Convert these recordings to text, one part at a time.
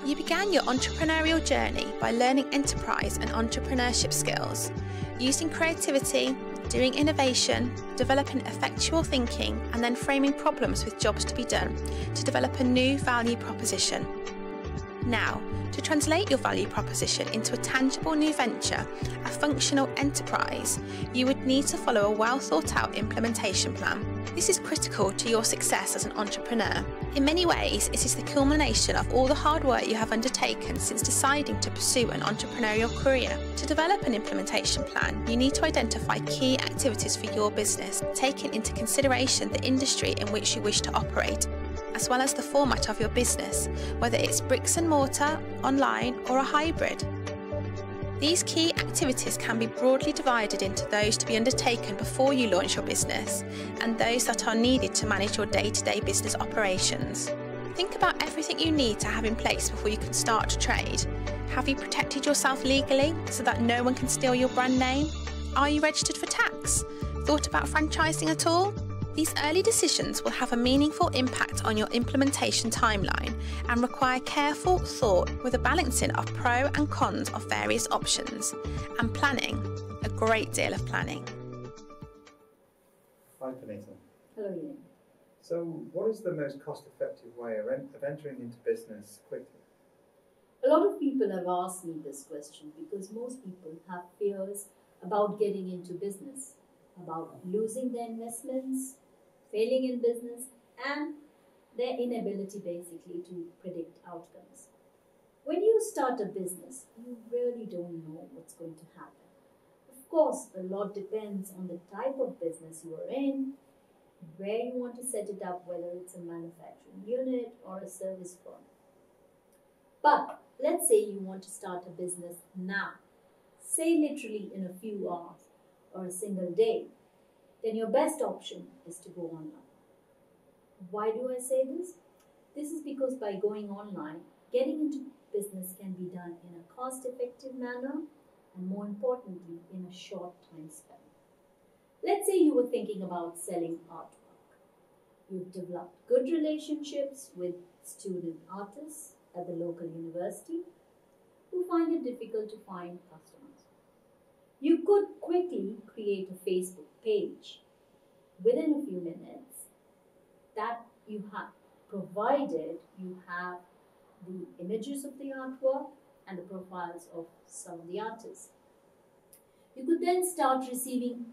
You began your entrepreneurial journey by learning enterprise and entrepreneurship skills, using creativity, doing innovation, developing effectual thinking, and then framing problems with jobs to be done to develop a new value proposition. Now, to translate your value proposition into a tangible new venture, a functional enterprise, you would need to follow a well thought out implementation plan. This is critical to your success as an entrepreneur. In many ways, it is the culmination of all the hard work you have undertaken since deciding to pursue an entrepreneurial career. To develop an implementation plan, you need to identify key activities for your business, taking into consideration the industry in which you wish to operate, as well as the format of your business, whether it's bricks and mortar, online, or a hybrid. These key activities can be broadly divided into those to be undertaken before you launch your business and those that are needed to manage your day-to-day business operations. Think about everything you need to have in place before you can start to trade. Have you protected yourself legally so that no one can steal your brand name? Are you registered for tax? Thought about franchising at all? These early decisions will have a meaningful impact on your implementation timeline and require careful thought with a balancing of pro and cons of various options and planning, a great deal of planning. Hi, Panita. Hello, Ian. So, what is the most cost-effective way of entering into business quickly? A lot of people have asked me this question because most people have fears about getting into business, about losing their investments, failing in business, and their inability basically to predict outcomes. When you start a business, you really don't know what's going to happen. Of course, a lot depends on the type of business you are in, where you want to set it up, whether it's a manufacturing unit or a service firm. But let's say you want to start a business now, say literally in a few hours or a single day, then your best option is to go online. Why do I say this? This is because by going online, getting into business can be done in a cost-effective manner and more importantly, in a short time span. Let's say you were thinking about selling artwork. You've developed good relationships with student artists at the local university who find it difficult to find customers. You could quickly create a Facebook page within a few minutes that you have, provided you have the images of the artwork and the profiles of some of the artists. You could then start receiving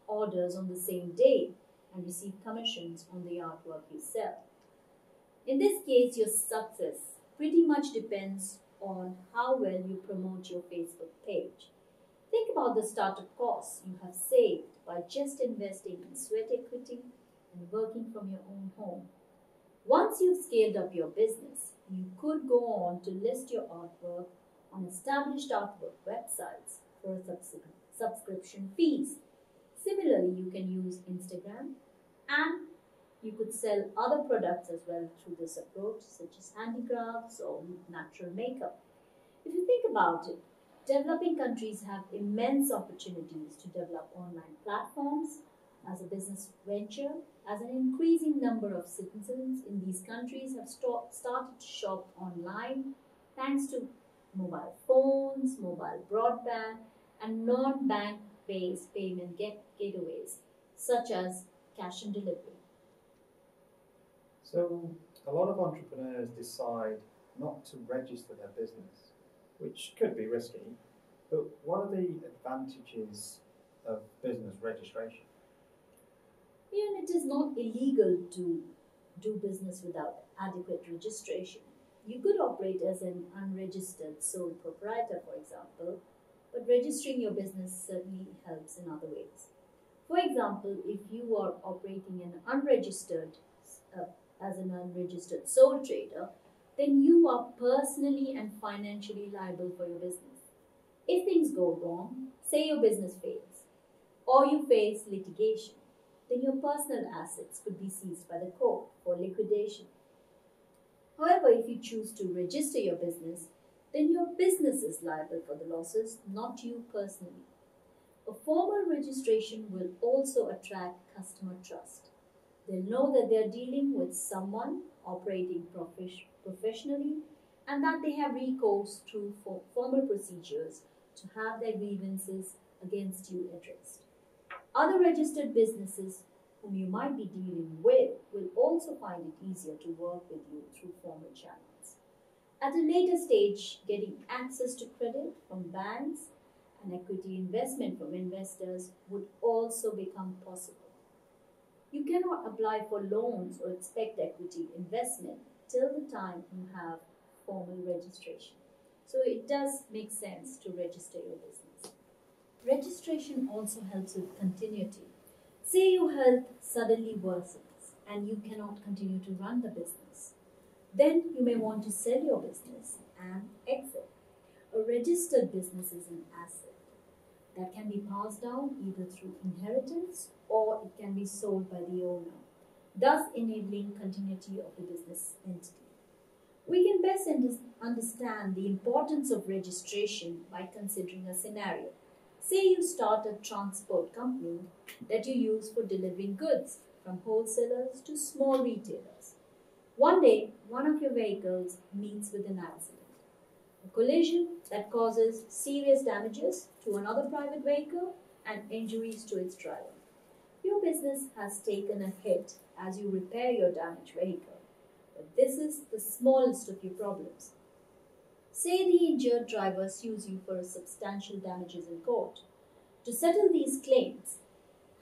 orders on the same day and receive commissions on the artwork you sell. In this case, your success pretty much depends on how well you promote your Facebook page. Think about the startup costs you have saved by just investing in sweat equity and working from your own home. Once you've scaled up your business, you could go on to list your artwork on established artwork websites for subscription fees. Similarly, you can use Instagram and you could sell other products as well through this approach, such as handicrafts or natural makeup. If you think about it, developing countries have immense opportunities to develop online platforms as a business venture, as an increasing number of citizens in these countries have started to shop online thanks to mobile phones, mobile broadband, and non-bank-based payment gateways, such as cash and delivery. So, a lot of entrepreneurs decide not to register their business, which could be risky, but what are the advantages of business registration? Even it is not illegal to do business without adequate registration. You could operate as an unregistered sole proprietor, for example, but registering your business certainly helps in other ways. For example, if you are operating as an unregistered sole trader, then you are personally and financially liable for your business. If things go wrong, say your business fails, or you face litigation, then your personal assets could be seized by the court for liquidation. However, if you choose to register your business, then your business is liable for the losses, not you personally. A formal registration will also attract customer trust. They'll know that they're dealing with someone operating professionally and that they have recourse through formal procedures to have their grievances against you addressed. Other registered businesses whom you might be dealing with will also find it easier to work with you through formal channels. At a later stage, getting access to credit from banks and equity investment from investors would also become possible. You cannot apply for loans or expect equity investment till the time you have formal registration. So it does make sense to register your business. Registration also helps with continuity. Say your health suddenly worsens and you cannot continue to run the business. Then you may want to sell your business and exit. A registered business is an asset that can be passed down either through inheritance or it can be sold by the owner, thus enabling continuity of the business entity. We can best understand the importance of registration by considering a scenario. Say you start a transport company that you use for delivering goods from wholesalers to small retailers. One day, one of your vehicles meets with an accident. A collision that causes serious damages to another private vehicle and injuries to its driver. Your business has taken a hit as you repair your damaged vehicle, but this is the smallest of your problems. Say the injured driver sues you for substantial damages in court. To settle these claims,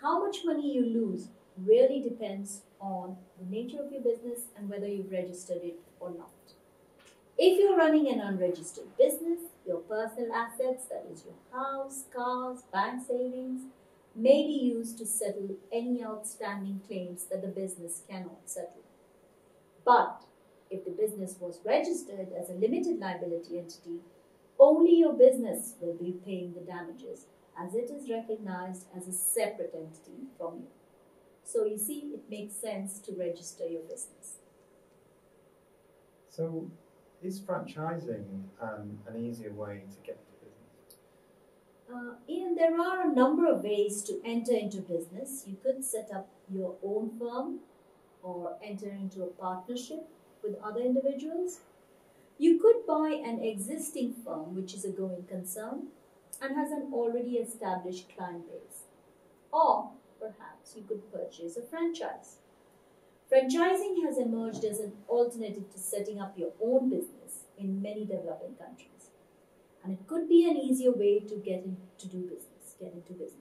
how much money you lose really depends on the nature of your business and whether you've registered it or not. If you're running an unregistered business, your personal assets, that is your house, cars, bank savings, may be used to settle any outstanding claims that the business cannot settle. But if the business was registered as a limited liability entity, only your business will be paying the damages as it is recognized as a separate entity from you. So you see, it makes sense to register your business. So, is franchising an easier way to get into business? Ian, there are a number of ways to enter into business. You could set up your own firm or enter into a partnership with other individuals. You could buy an existing firm which is a going concern and has an already established client base. Or perhaps you could purchase a franchise. Franchising has emerged as an alternative to setting up your own business in many developing countries. And it could be an easier way to get into business.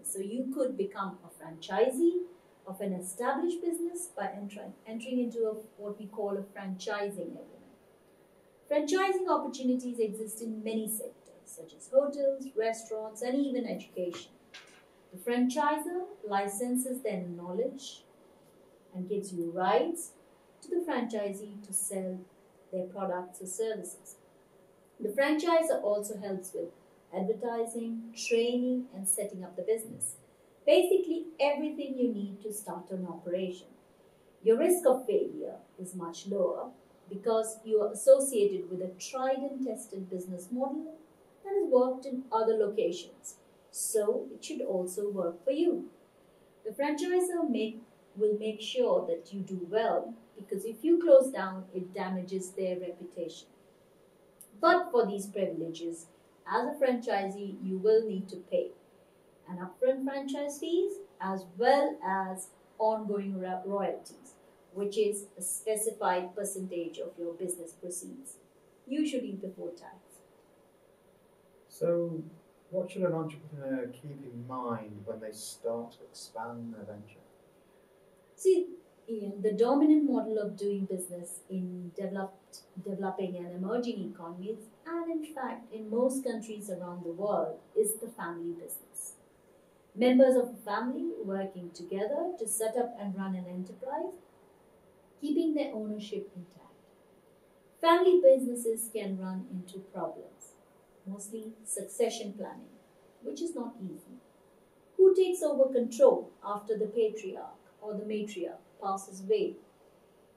So you could become a franchisee of an established business by entering into what we call a franchising agreement. Franchising opportunities exist in many sectors, such as hotels, restaurants, and even education. The franchisor licenses their knowledge and gives you rights to the franchisee to sell their products or services. The franchisor also helps with advertising, training, and setting up the business. Basically, everything you need to start an operation. Your risk of failure is much lower because you are associated with a tried and tested business model that has worked in other locations. So, it should also work for you. The franchisor will make sure that you do well because if you close down, it damages their reputation. But for these privileges, as a franchisee, you will need to pay an upfront franchise fees as well as ongoing royalties, which is a specified percentage of your business proceeds, usually before tax. So, what should an entrepreneur keep in mind when they start to expand their venture? See, Ian, the dominant model of doing business in developing and emerging economies, and in fact in most countries around the world, is the family business. Members of a family working together to set up and run an enterprise, keeping their ownership intact. Family businesses can run into problems, mostly succession planning, which is not easy. Who takes over control after the patriarch or the matriarch passes away?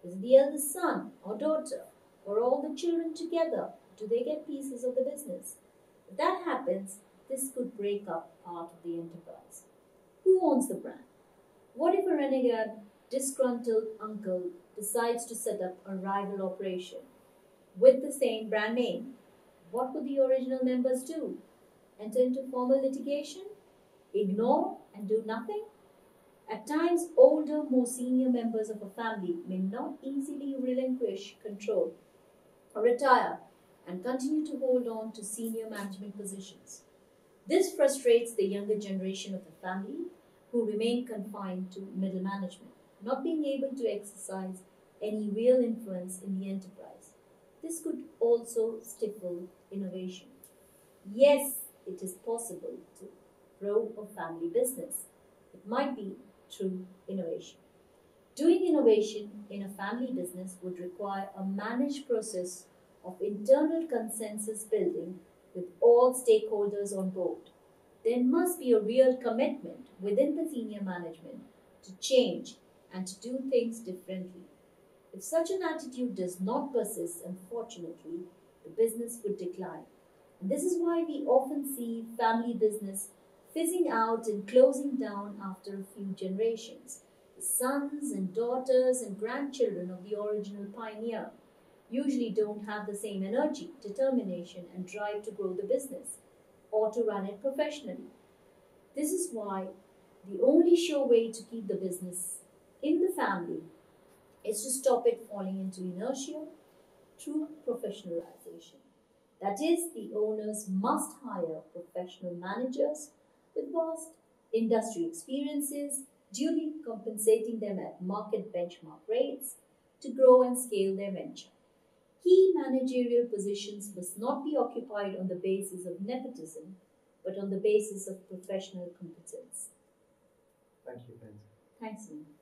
Is it the eldest son or daughter or all the children together? Do they get pieces of the business? If that happens, this could break up part of the enterprise. Who owns the brand? What if a renegade, disgruntled uncle decides to set up a rival operation with the same brand name? What would the original members do? Enter into formal litigation? Ignore and do nothing? At times, older, more senior members of a family may not easily relinquish control or retire and continue to hold on to senior management positions. This frustrates the younger generation of the family, who remain confined to middle management, not being able to exercise any real influence in the enterprise. This could also stifle innovation. Yes, it is possible to grow a family business. It might be through innovation. Doing innovation in a family business would require a managed process of internal consensus building with all stakeholders on board. There must be a real commitment within the senior management to change and to do things differently. If such an attitude does not persist, unfortunately, the business would decline. And this is why we often see family business fizzing out and closing down after a few generations. The sons and daughters and grandchildren of the original pioneer usually don't have the same energy, determination, and drive to grow the business or to run it professionally. This is why the only sure way to keep the business in the family is to stop it falling into inertia through professionalization. That is, the owners must hire professional managers with vast industry experiences, duly compensating them at market benchmark rates to grow and scale their venture. Key managerial positions must not be occupied on the basis of nepotism, but on the basis of professional competence. Thank you, Ben. Thanks, Neil.